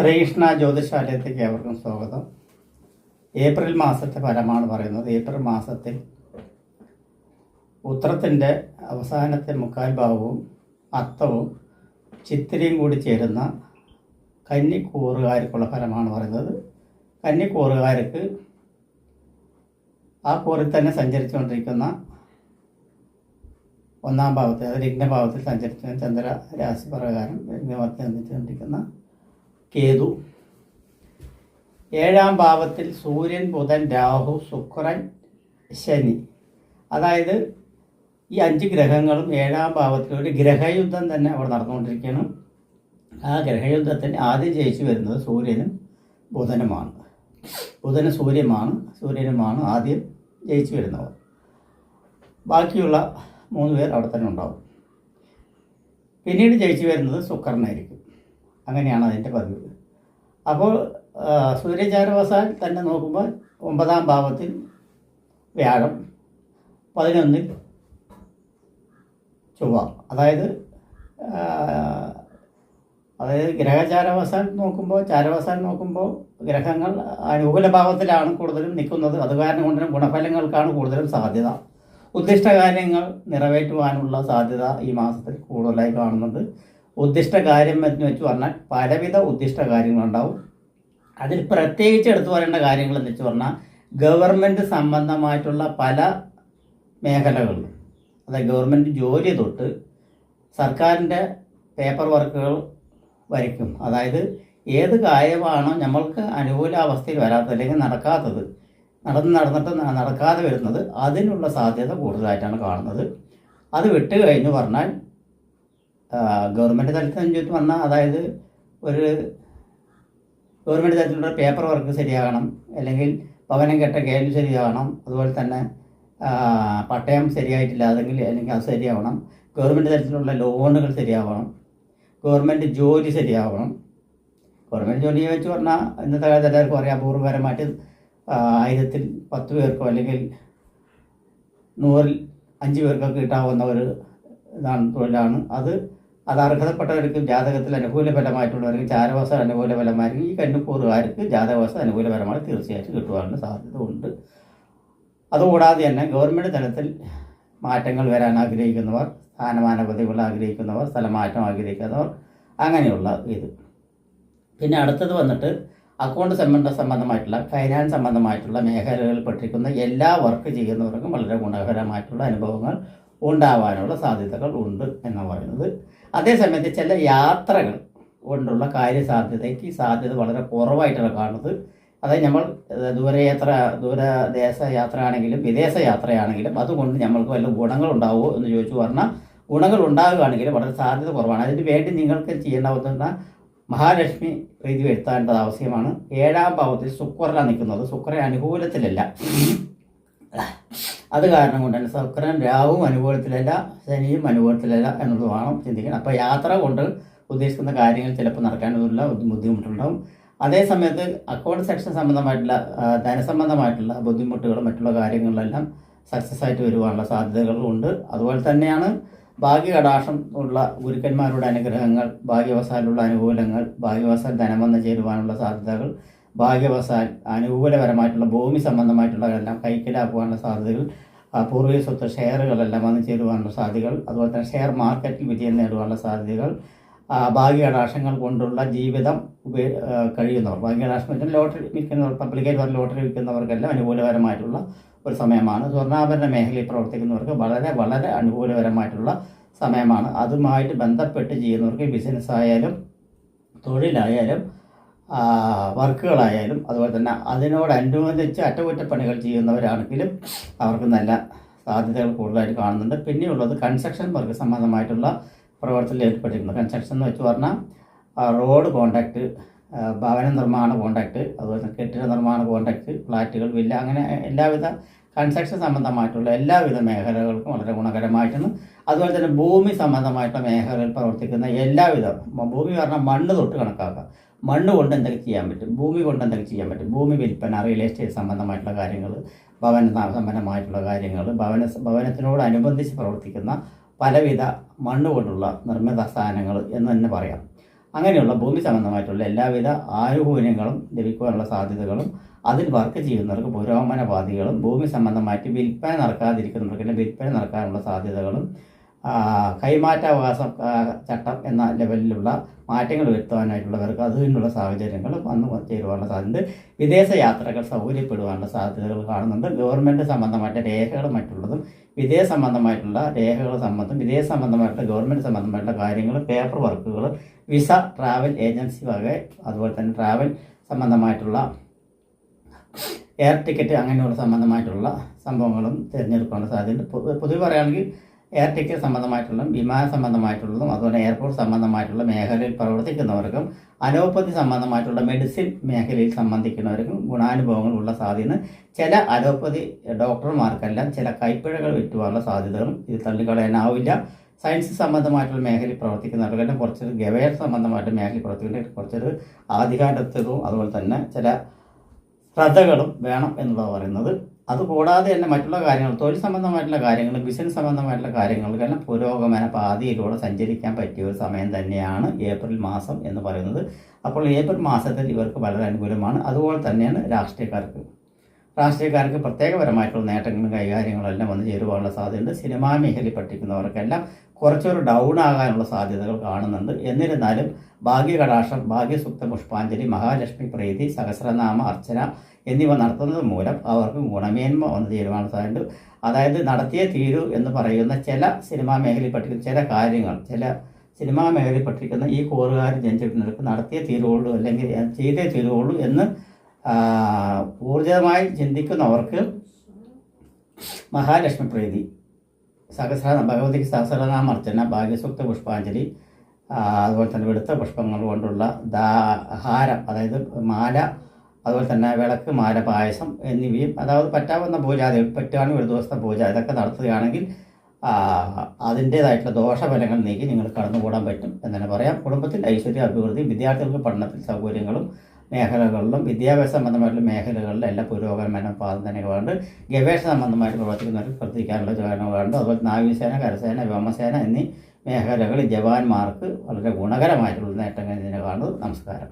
ശ്രീകൃഷ്ണ ജ്യോതിശാലയത്തേക്ക് ഏവർക്കും സ്വാഗതം. ഏപ്രിൽ മാസത്തെ ഫലമാണ് പറയുന്നത്. ഏപ്രിൽ മാസത്തിൽ ഉത്രത്തിൻ്റെ അവസാനത്തെ മുക്കാൽ ഭാഗവും അത്തവും ചിത്തിരയും കൂടി ചേരുന്ന കന്നിക്കൂറുകാർക്കുള്ള ഫലമാണ് പറയുന്നത്. കന്നിക്കൂറുകാർക്ക് ആ കൂറിൽ തന്നെ സഞ്ചരിച്ചുകൊണ്ടിരിക്കുന്ന ഒന്നാം ഭാവത്തിൽ, അതായത് ലഗ്നഭാവത്തിൽ സഞ്ചരിച്ച ചന്ദ്ര രാശി പ്രകാരം ലഗ്നഭാവത്തിൽ സഞ്ചരിച്ചുകൊണ്ടിരിക്കുന്ന കേതു, ഏഴാം ഭാവത്തിൽ സൂര്യൻ, ബുധൻ, രാഹു, ശുക്രൻ, ശനി, അതായത് ഈ 5 ഗ്രഹങ്ങളും ഏഴാം ഭാവത്തിൽ ഒരു ഗ്രഹയുദ്ധം തന്നെ അവിടെ നടന്നുകൊണ്ടിരിക്കുകയാണ്. ആ ഗ്രഹയുദ്ധത്തിന് ആദ്യം ജയിച്ചു വരുന്നത് സൂര്യനും ബുധനുമാണ്. സൂര്യനുമാണ് ആദ്യം ജയിച്ചു വരുന്നവർ. ബാക്കിയുള്ള 3 പേർ അവിടെ തന്നെ ഉണ്ടാവും. പിന്നീട് ജയിച്ചു വരുന്നത് ശുക്രനായിരിക്കും. അങ്ങനെയാണ് അതിൻ്റെ പതിവ്. അപ്പോൾ സൂര്യചാരവശാൽ തന്നെ നോക്കുമ്പോൾ 9ാം ഭാവത്തിൽ വ്യാഴം, 11ൽ ചൊവ്വ, അതായത് ഗ്രഹചാരവശാൽ നോക്കുമ്പോൾ ഗ്രഹങ്ങൾ അനുകൂല ഭാവത്തിലാണ് കൂടുതലും നിൽക്കുന്നത്. അത് കാരണം കൊണ്ടും ഗുണഫലങ്ങൾക്കാണ് കൂടുതലും സാധ്യത. ഉദ്ദിഷ്ട കാര്യങ്ങൾ നിറവേറ്റുവാനുള്ള സാധ്യത ഈ മാസത്തിൽ കൂടുതലായി കാണുന്നുണ്ട്. ഉദ്ദിഷ്ട കാര്യം എന്ന് വെച്ച് പറഞ്ഞാൽ പലവിധ ഉദ്ദിഷ്ട കാര്യങ്ങളുണ്ടാവും. അതിൽ പ്രത്യേകിച്ച് എടുത്തു പറയേണ്ട കാര്യങ്ങൾ എന്ന് വെച്ച് പറഞ്ഞാൽ ഗവൺമെൻറ് സംബന്ധമായിട്ടുള്ള പല മേഖലകളിലും, അതായത് ഗവൺമെൻറ് ജോലി തൊട്ട് സർക്കാരിൻ്റെ പേപ്പർ വർക്കുകൾ വരയ്ക്കും. അതായത് ഏത് കാര്യമാണോ നമ്മൾക്ക് അനുകൂല അവസ്ഥയിൽ വരാത്തത് അല്ലെങ്കിൽ നടക്കാത്തത്, നടക്കാതെ വരുന്നത്, അതിനുള്ള സാധ്യത കൂടുതലായിട്ടാണ് കാണുന്നത്. അത് വിട്ട് കഴിഞ്ഞ് പറഞ്ഞാൽ ഗവൺമെൻറ് തലത്തിൽ വന്നാൽ, അതായത് ഒരു ഗവൺമെൻറ് തലത്തിലുള്ള പേപ്പർ വർക്ക് ശരിയാകണം, അല്ലെങ്കിൽ ഭവനം കെട്ട കേൾവി ശരിയാകണം, അതുപോലെ തന്നെ പട്ടയം ശരിയായിട്ടില്ല അല്ലെങ്കിൽ അത് ശരിയാവണം, ഗവൺമെൻറ് തലത്തിലുള്ള ലോണുകൾ ശരിയാവണം, ഗവൺമെൻറ് ജോലി ശരിയാവണം. ഗവൺമെൻറ് ജോലിയെ വെച്ച് പറഞ്ഞാൽ ഇന്നത്തെ കാലത്ത് എല്ലാവർക്കും അറിയാം, അപൂർവകരമായിട്ട് 1000-ൽ 10 പേർക്കോ അല്ലെങ്കിൽ 100-ൽ 5 പേർക്കൊക്കെ കിട്ടാവുന്ന ഒരു തൊഴിലാണ് അത്. അർഹതപ്പെട്ടവർക്ക് ജാതകത്തിൽ അനുകൂല ഫലമായിട്ടുള്ളവർക്ക് ചാരവശ അനുകൂല ഫലമായിരിക്കും. ഈ കന്നിക്കൂറുകാർക്ക് ജാതകവശ അനുകൂല ഫലമായി തീർച്ചയായിട്ടും കിട്ടുവാനുള്ള സാധ്യത ഉണ്ട്. അതുകൂടാതെ തന്നെ ഗവൺമെൻറ് തലത്തിൽ മാറ്റങ്ങൾ വരാൻ ആഗ്രഹിക്കുന്നവർ, സ്ഥാനമാന പദവികൾ ആഗ്രഹിക്കുന്നവർ, സ്ഥലമാറ്റം ആഗ്രഹിക്കുന്നവർ, അങ്ങനെയുള്ള ഇത്. പിന്നെ അടുത്തത് വന്നിട്ട് അക്കൗണ്ട് സംബന്ധമായിട്ടുള്ള, ഫൈനാൻസ് സംബന്ധമായിട്ടുള്ള മേഖലകളിൽ പെട്ടിരിക്കുന്ന എല്ലാ വർക്ക് ചെയ്യുന്നവർക്കും വളരെ ഗുണകരമായിട്ടുള്ള അനുഭവങ്ങൾ ഉണ്ടാവാനുള്ള സാധ്യതകൾ ഉണ്ട് എന്ന് പറയുന്നത്. അതേസമയത്ത് ചില യാത്രകൾ കൊണ്ടുള്ള കാര്യസാധ്യതയ്ക്ക് സാധ്യത വളരെ കുറവായിട്ടാണ് കാണുന്നത്. അതായത് നമ്മൾ ദൂരദേശ യാത്ര ആണെങ്കിലും വിദേശ യാത്രയാണെങ്കിലും അതുകൊണ്ട് നമ്മൾക്ക് വല്ല ഗുണങ്ങളുണ്ടാവുമോ എന്ന് ചോദിച്ചു പറഞ്ഞാൽ ഗുണങ്ങൾ ഉണ്ടാകുകയാണെങ്കിലും വളരെ സാധ്യത കുറവാണ്. അതിന് വേണ്ടി നിങ്ങൾക്ക് ചെയ്യേണ്ടാവുന്ന മഹാലക്ഷ്മി പ്രീതി വരുത്തേണ്ടത് ആവശ്യമാണ്. 7ാം ഭാവത്തിൽ ശുക്രനാണ് നിൽക്കുന്നത്. ശുക്രൻ അനുകൂലത്തിലല്ല. അത് കാരണം കൊണ്ട് തന്നെ ശുക്രൻ രാഹുവും അനുകൂലത്തിലല്ല, ശനിയും അനുകൂലത്തിലല്ല എന്നുള്ളത് വേണം ചിന്തിക്കണം. അപ്പോൾ യാത്ര കൊണ്ട് ഉദ്ദേശിക്കുന്ന കാര്യങ്ങൾ ചിലപ്പോൾ നടക്കാനുള്ള ബുദ്ധിമുട്ടുണ്ടാവും. അതേസമയത്ത് അക്കൗണ്ട് സെക്ഷൻ സംബന്ധമായിട്ടുള്ള ധനസംബന്ധമായിട്ടുള്ള ബുദ്ധിമുട്ടുകളും മറ്റുള്ള കാര്യങ്ങളിലെല്ലാം സക്സസ് ആയിട്ട് വരുവാനുള്ള സാധ്യതകളുണ്ട്. അതുപോലെ തന്നെയാണ് ഭാഗ്യകടാക്ഷം ഉള്ള ഗുരുക്കന്മാരുടെ അനുഗ്രഹങ്ങൾ, ഭാഗ്യവശാലുള്ള അനുകൂലങ്ങൾ, ഭാഗ്യവശാൽ ധനം വന്ന് ചേരുവാനുള്ള സാധ്യതകൾ, ഭാഗ്യവശാൽ അനുകൂലപരമായിട്ടുള്ള ഭൂമി സംബന്ധമായിട്ടുള്ളതെല്ലാം കൈക്കലാക്കുവാനുള്ള സാധ്യതകൾ, പൂർവ്വീക സ്വത്ത് ഷെയറുകളെല്ലാം വന്ന് ചേരുവാനുള്ള സാധ്യതകൾ, അതുപോലെ തന്നെ ഷെയർ മാർക്കറ്റിൽ വിജയം നേടുവാനുള്ള സാധ്യതകൾ, ഭാഗ്യകടാക്ഷങ്ങൾ കൊണ്ടുള്ള ജീവിതം കഴിയുന്നവർ, ഭാഗ്യകടാക്ഷം ലോട്ടറി വിൽക്കുന്നവർ, പബ്ലിക്കായിട്ട് ലോട്ടറി വിൽക്കുന്നവർക്കെല്ലാം അനുകൂലപരമായിട്ടുള്ള ഒരു സമയമാണ്. സ്വർണ്ണാഭരണ മേഖലയിൽ പ്രവർത്തിക്കുന്നവർക്ക് വളരെ വളരെ അനുകൂലപരമായിട്ടുള്ള സമയമാണ്. അതുമായിട്ട് ബന്ധപ്പെട്ട് ചെയ്യുന്നവർക്ക് ബിസിനസ് ആയാലും തൊഴിലായാലും വർക്കുകളായാലും അതുപോലെ തന്നെ അതിനോടനുബന്ധിച്ച് അറ്റകുറ്റപ്പണികൾ ചെയ്യുന്നവരാണെങ്കിലും അവർക്ക് നല്ല സാധ്യതകൾ കൂടുതലായിട്ട് കാണുന്നുണ്ട്. പിന്നെയുള്ളത് കൺസ്ട്രക്ഷൻ വർക്ക് സംബന്ധമായിട്ടുള്ള പ്രവർത്തനത്തിൽ ഏർപ്പെട്ടിരിക്കുന്നത്. കൺസ്ട്രക്ഷൻ എന്ന് വെച്ച് പറഞ്ഞാൽ റോഡ് കോൺട്രാക്റ്റ്, ഭവന നിർമ്മാണ കോൺട്രാക്റ്റ്, അതുപോലെ തന്നെ കെട്ടിട നിർമ്മാണ കോൺട്രാക്റ്റ്, ഫ്ലാറ്റുകൾ, വില്ല, അങ്ങനെ എല്ലാവിധ കൺസ്ട്രക്ഷൻ സംബന്ധമായിട്ടുള്ള എല്ലാവിധ മേഖലകൾക്കും വളരെ ഗുണകരമായിട്ടാണ്. അതുപോലെ തന്നെ ഭൂമി സംബന്ധമായിട്ടുള്ള മേഖലകളിൽ പ്രവർത്തിക്കുന്ന എല്ലാവിധ, ഭൂമി പറഞ്ഞാൽ മണ്ണ് തൊട്ട് കണക്കാക്കാം. മണ്ണ് കൊണ്ട് എന്തൊക്കെ ചെയ്യാൻ പറ്റും, ഭൂമി കൊണ്ട് എന്തൊക്കെ ചെയ്യാൻ പറ്റും, ഭൂമി വിൽപ്പന, റിയൽ എസ്റ്റേറ്റ് സംബന്ധമായിട്ടുള്ള കാര്യങ്ങൾ, ഭവന സംബന്ധമായിട്ടുള്ള കാര്യങ്ങൾ, ഭവനത്തിനോടനുബന്ധിച്ച് പ്രവർത്തിക്കുന്ന പലവിധ മണ്ണ് കൊണ്ടുള്ള നിർമ്മിത സ്ഥാനങ്ങൾ എന്ന് തന്നെ പറയാം. അങ്ങനെയുള്ള ഭൂമി സംബന്ധമായിട്ടുള്ള എല്ലാവിധ ആനുകൂല്യങ്ങളും ലഭിക്കുവാനുള്ള സാധ്യതകളും അതിൽ വർക്ക് ചെയ്യുന്നവർക്ക് പുരോഗമനവാദികളും ഭൂമി സംബന്ധമായിട്ട് വിൽപ്പന നടക്കാതിരിക്കുന്നവർക്ക് വിൽപ്പന നടക്കാനുള്ള സാധ്യതകളും കൈമാറ്റാവകാശ ചട്ടം എന്ന ലെവലിലുള്ള മാറ്റങ്ങൾ വരുത്തുവാനായിട്ടുള്ളവർക്ക് അതിനുള്ള സാഹചര്യങ്ങൾ വന്നു ചേരുവാനുള്ള സാധ്യത, വിദേശ യാത്രകൾ സൗകര്യപ്പെടുവാനുള്ള സാധ്യതകൾ കാണുന്നുണ്ട്. ഗവൺമെൻറ് സംബന്ധമായിട്ട് രേഖകളും മറ്റുള്ളതും വിദേശ സംബന്ധമായിട്ടുള്ള രേഖകൾ സംബന്ധം, വിദേശ സംബന്ധമായിട്ടുള്ള ഗവൺമെൻറ് സംബന്ധമായിട്ടുള്ള കാര്യങ്ങൾ, പേപ്പർ വർക്കുകൾ, വിസ, ട്രാവൽ ഏജൻസി വക, അതുപോലെ തന്നെ ട്രാവൽ സംബന്ധമായിട്ടുള്ള എയർ ടിക്കറ്റ് അങ്ങനെയുള്ള സംബന്ധമായിട്ടുള്ള സംഭവങ്ങളും തിരഞ്ഞെടുക്കാനുള്ള സാധ്യതയുണ്ട്. പൊതുവെ പറയുകയാണെങ്കിൽ എയർ ടിക്കറ്റ് സംബന്ധമായിട്ടുള്ളതും വിമാന സംബന്ധമായിട്ടുള്ളതും അതുപോലെ എയർപോർട്ട് സംബന്ധമായിട്ടുള്ള മേഖലയിൽ പ്രവർത്തിക്കുന്നവർക്കും അലോപ്പതി സംബന്ധമായിട്ടുള്ള മെഡിസിൻ മേഖലയിൽ സംബന്ധിക്കുന്നവർക്കും ഗുണാനുഭവങ്ങൾ ഉള്ള സാധ്യത. ചില അലോപ്പതി ഡോക്ടർമാർക്കെല്ലാം ചില കൈപ്പിഴകൾ വിറ്റുവാനുള്ള സാധ്യതകളും ഇത് തള്ളിക്കളയാനാവില്ല. സയൻസ് സംബന്ധമായിട്ടുള്ള മേഖലയിൽ പ്രവർത്തിക്കുന്നവർക്കെല്ലാം കുറച്ചൊരു ഗവേഷണ സംബന്ധമായിട്ട് മേഖലയിൽ പ്രവർത്തിക്കുന്നവർക്ക് കുറച്ചൊരു ആധികാരത്വവും അതുപോലെ തന്നെ ചില ശ്രദ്ധകളും വേണം എന്നുള്ളത് പറയുന്നത്. അതുകൂടാതെ തന്നെ മറ്റുള്ള കാര്യങ്ങൾ, തൊഴിൽ സംബന്ധമായിട്ടുള്ള കാര്യങ്ങൾ, ബിസിനസ് സംബന്ധമായിട്ടുള്ള കാര്യങ്ങൾക്കെല്ലാം പുരോഗമന പാതയിലൂടെ സഞ്ചരിക്കാൻ പറ്റിയ ഒരു സമയം തന്നെയാണ് ഏപ്രിൽ മാസം എന്ന് പറയുന്നത്. അപ്പോൾ ഏപ്രിൽ മാസത്തിൽ ഇവർക്ക് വളരെ അനുകൂലമാണ്. അതുപോലെ തന്നെയാണ് രാഷ്ട്രീയക്കാർക്ക് പ്രത്യേകപരമായിട്ടുള്ള നേട്ടങ്ങളും കൈകാര്യങ്ങളെല്ലാം വന്ന് ചേരുവാനുള്ള സാധ്യതയുണ്ട്. സിനിമാ മേഖലയിൽ പഠിക്കുന്നവർക്കെല്ലാം കുറച്ചൊരു ഡൗൺ ആകാനുള്ള സാധ്യതകൾ കാണുന്നുണ്ട്. എന്നിരുന്നാലും ഭാഗ്യകടാക്ഷം, ഭാഗ്യസുക്ത പുഷ്പാഞ്ജലി, മഹാലക്ഷ്മി പ്രീതി, സഹസ്രനാമ അർച്ചന എന്നിവ നടത്തുന്നത് മൂലം അവർക്ക് ഗുണമേന്മ വന്ന് ചേരുവാനുള്ള സാധ്യതയുണ്ട്. അതായത് നടത്തിയേ തീരൂ എന്ന് പറയുന്ന ചില സിനിമാ മേഖലയിൽ പഠിക്കുന്ന ചില കാര്യങ്ങൾ, ചില സിനിമാ മേഖലയിൽ പഠിക്കുന്ന ഈ കോറുകാർ ജനിച്ചിട്ടുള്ളവർക്ക് നടത്തിയേ തീരുള്ളൂ അല്ലെങ്കിൽ ചെയ്തേ തീരുള്ളൂ എന്ന് ഊർജിതമായി ചിന്തിക്കുന്നവർക്ക് മഹാലക്ഷ്മി പ്രീതി, ഭഗവതിക്ക് സഹസ്രനാമർച്ചന, ഭാഗ്യസൂക്ത പുഷ്പാഞ്ജലി, അതുപോലെ തന്നെ വെളുത്ത പുഷ്പങ്ങൾ കൊണ്ടുള്ള ഹാരം, അതായത് മാല, അതുപോലെ തന്നെ വിളക്ക്, മാല, പായസം എന്നിവയും അതായത് പറ്റാവുന്ന പൂജ, അത് പറ്റുകയാണെങ്കിൽ ഒരു ദിവസത്തെ പൂജ ഇതൊക്കെ നടത്തുകയാണെങ്കിൽ അതിൻ്റേതായിട്ടുള്ള ദോഷഫലങ്ങൾ നീക്കി നിങ്ങൾ കടന്നുകൂടാൻ പറ്റും എന്ന് തന്നെ പറയാം. കുടുംബത്തിൽ ഐശ്വര്യ അഭിവൃദ്ധി, വിദ്യാർത്ഥികൾക്ക് പഠനത്തിൽ സൗകര്യങ്ങളും മേഖലകളിലും വിദ്യാഭ്യാസ സംബന്ധമായിട്ടുള്ള മേഖലകളിലും എല്ലാം പുരോഗമന പാതം തന്നെ വേണ്ട. ഗവേഷണ സംബന്ധമായിട്ട് പ്രവർത്തിക്കുന്നവർക്ക് ശ്രദ്ധിക്കാനുള്ള ജോലങ്ങളുണ്ട്. അതുപോലെ നാവികസേന, കരസേന, വ്യോമസേന എന്നീ മേഖലകളിൽ ജവാന്മാർക്ക് വളരെ ഗുണകരമായിട്ടുള്ള നേട്ടങ്ങൾ ഇതിനെ കാണുന്നത്. നമസ്കാരം.